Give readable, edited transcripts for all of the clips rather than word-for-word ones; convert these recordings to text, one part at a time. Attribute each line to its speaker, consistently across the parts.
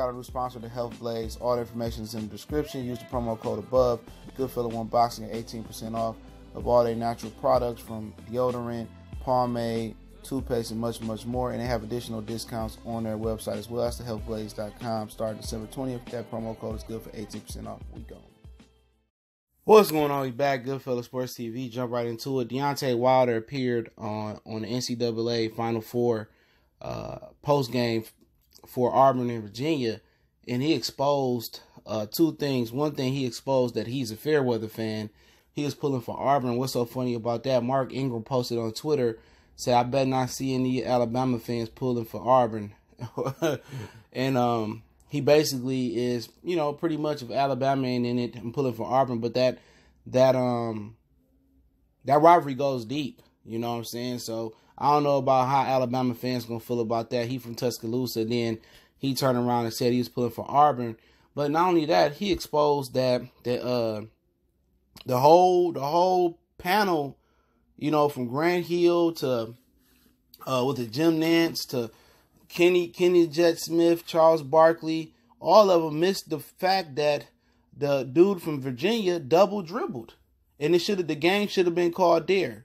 Speaker 1: got a new sponsor, the Health Blaze. All the information is in the description. Use the promo code above. Goodfellow One Boxing at 18% off of all their natural products from deodorant, pomade, toothpaste, and much, much more. And they have additional discounts on their website as well. That's thehealthblaze.com. Starting December 20th. That promo code is good for 18% off. We go. What's going on? We back. Goodfellow Sports TV. Jump right into it. Deontay Wilder appeared on the NCAA Final Four post game for Auburn in Virginia, and he exposed two things. One thing, he exposed that he's a Fairweather fan. He was pulling for Auburn. What's so funny about that? Mark Ingram posted on Twitter, said, "I bet not see any Alabama fans pulling for Auburn." And he basically is, pretty much of Alabama ain't in it and pulling for Auburn, but that rivalry goes deep. You know what I'm saying? So I don't know about how Alabama fans gonna feel about that. He from Tuscaloosa. Then he turned around and said he was pulling for Auburn. But not only that, he exposed that the whole panel, from Grant Hill to with the Jim Nance to Kenny Jet Smith, Charles Barkley, all of them missed the fact that the dude from Virginia double dribbled, and the game should have been called there.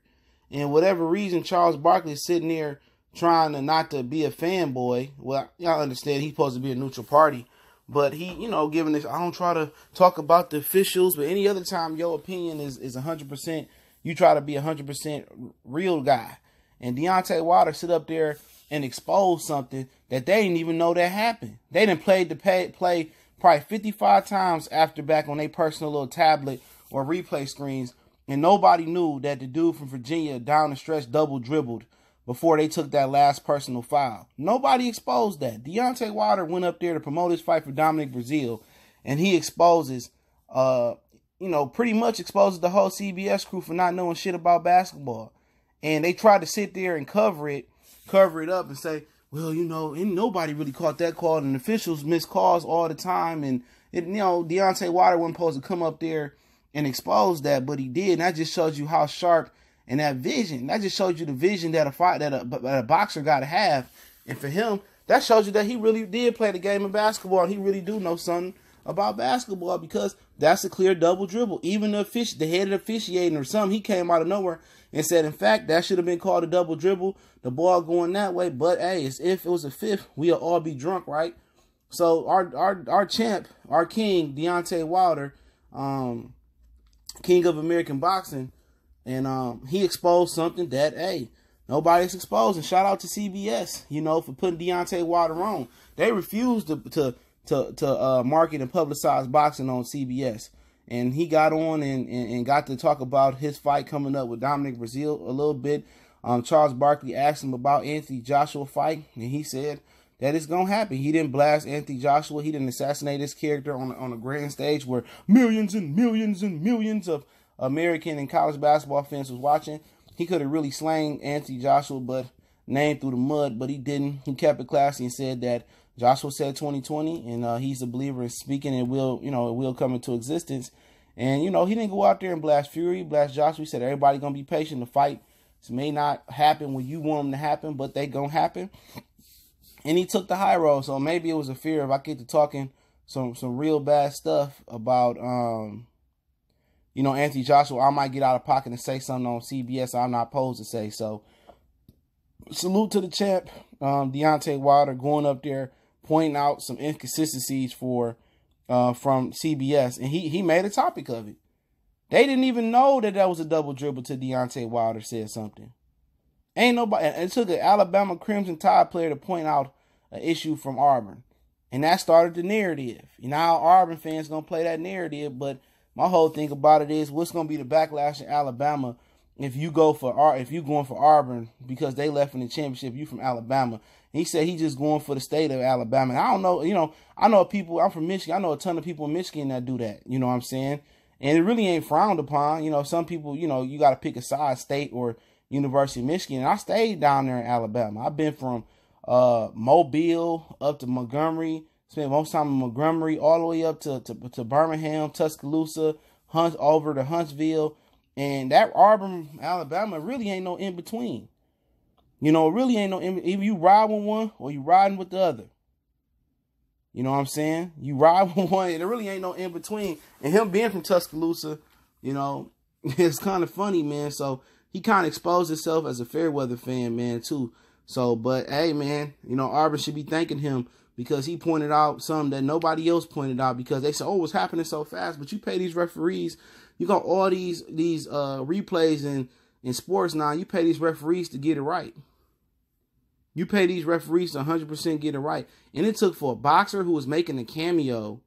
Speaker 1: And whatever reason, Charles Barkley is sitting there trying to not to be a fanboy. Well, y'all understand he's supposed to be a neutral party. But he, giving this, I don't try to talk about the officials, but any other time your opinion is 100%, you try to be 100% real guy. And Deontay Wilder sit up there and expose something that they didn't even know that happened. They done played the play probably 55 times after back on their personal little tablet or replay screens. And nobody knew that the dude from Virginia down the stretch double dribbled before they took that last personal foul. Nobody exposed that. Deontay Wilder went up there to promote his fight for Dominic Breazeale, and he exposes, pretty much exposes the whole CBS crew for not knowing shit about basketball. And they tried to sit there and cover it up and say, well, and nobody really caught that call, and officials miss calls all the time. And, Deontay Wilder wasn't supposed to come up there and expose that, but he did. And that just shows you how sharp and that vision. That just shows you the vision that a boxer got to have. And for him, that shows you that he really did play the game of basketball, and he really do know something about basketball, because that's a clear double dribble. Even the head of the officiating or something, he came out of nowhere and said, in fact, that should have been called a double dribble, the ball going that way. But hey, if it was a fifth, we'll all be drunk, right? So our champ, our king, Deontay Wilder, king of American boxing, and he exposed something that, hey, nobody's exposed. And shout out to CBS, for putting Deontay Wilder on. They refused to market and publicize boxing on CBS. And he got on and got to talk about his fight coming up with Dominic Breazeale a little bit. Charles Barkley asked him about Anthony Joshua fight, and he said that it's going to happen. He didn't blast Anthony Joshua. He didn't assassinate his character on a grand stage where millions and millions and millions of American and college basketball fans was watching. He could have really slain Anthony Joshua, but named through the mud, but he didn't. He kept it classy and said that Joshua said 2020, and he's a believer in speaking, and it will come into existence. And, he didn't go out there and blast Fury, blast Joshua. He said everybody going to be patient. The fight may not happen when you want them to happen, but they going to happen. And he took the high road, so maybe it was a fear if I get to talking some real bad stuff about, Anthony Joshua, I might get out of pocket and say something on CBS I'm not supposed to say. So, salute to the champ, Deontay Wilder, going up there, pointing out some inconsistencies from CBS, and he made a topic of it. They didn't even know that was a double dribble till Deontay Wilder said something. Ain't nobody. It took an Alabama Crimson Tide player to point out an issue from Auburn, and that started the narrative. Now Auburn fans gonna play that narrative, but my whole thing about it is, what's gonna be the backlash in Alabama if you going for Auburn because they left in the championship? You from Alabama. And he said he just going for the state of Alabama. And I don't know, I know people, I'm from Michigan. I know a ton of people in Michigan that do that. You know what I'm saying? And it really ain't frowned upon. Some people, you got to pick a side, state or University of Michigan. And I stayed down there in Alabama. I've been from Mobile up to Montgomery, spent most time in Montgomery, all the way up to Birmingham, Tuscaloosa, over to Huntsville. And that Auburn, Alabama, really ain't no in between. It really ain't no in between. Either you ride with one or you riding with the other. You know what I'm saying? You ride with one, and there really ain't no in between. And him being from Tuscaloosa, you know, it's kind of funny, man. So he kind of exposed himself as a Fairweather fan, man, too. So, but hey, man, you know, Auburn should be thanking him because he pointed out something that nobody else pointed out, because they said, oh, what's happening so fast? But you pay these referees, you got all these replays in sports now. You pay these referees to get it right. You pay these referees to 100% get it right. And it took for a boxer who was making a cameo,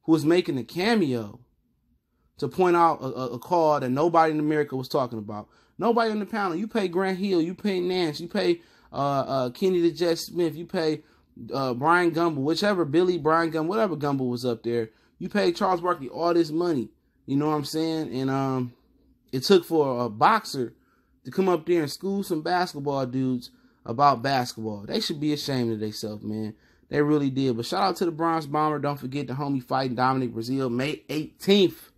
Speaker 1: to point out a call that nobody in America was talking about. Nobody on the panel. You pay Grant Hill, you pay Nance, you pay Kenny the Jet Smith, you pay Brian Gumble, Brian Gumble, whatever Gumble was up there. You pay Charles Barkley all this money. You know what I'm saying? And it took for a boxer to come up there and school some basketball dudes about basketball. They should be ashamed of themselves, man. They really did. But shout out to the Bronze Bomber. Don't forget the homie fighting Dominic Brazil, May 18th.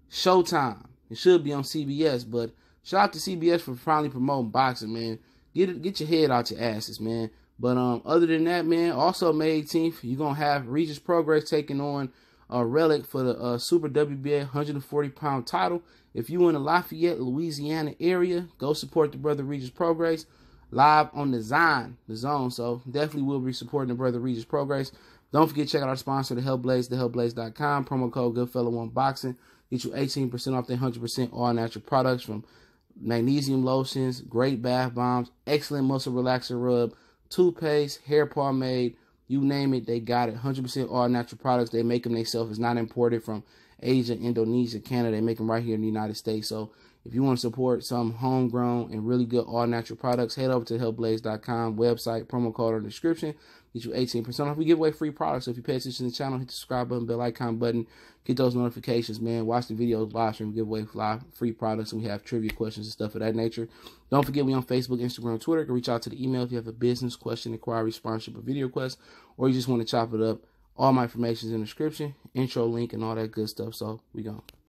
Speaker 1: Showtime. It should be on CBS, but shout out to CBS for finally promoting boxing, man. Get your head out your asses, man. But other than that, man, also May 18th, you're going to have Regis Progress taking on Relic for the Super WBA 140-pound title. If you in the Lafayette, Louisiana area, go support the brother Regis Progress live on the Zone. So definitely will be supporting the brother Regis Progress. Don't forget to check out our sponsor, The Hellblaze, thehellblaze.com. Promo code Goodfellow1Boxing. Get you 18% off their 100% all-natural products, from magnesium lotions, great bath bombs, excellent muscle relaxer rub, toothpaste, hair pomade, you name it, they got it. 100% all-natural products. They make them themselves. It's not imported from Asia, Indonesia, Canada. They make them right here in the United States. So if you want to support some homegrown and really good all-natural products, head over to hellblaze.com website, promo code in the description. Get you 18% off. We give away free products. So if you pay attention to the channel, hit the subscribe button, bell icon button, get those notifications, man. Watch the videos, live stream, give away free products, and we have trivia questions and stuff of that nature. Don't forget, we on Facebook, Instagram, Twitter. You can reach out to the email if you have a business question, inquiry, sponsorship, or video request, or you just want to chop it up. All my information is in the description, intro link, and all that good stuff. So we go.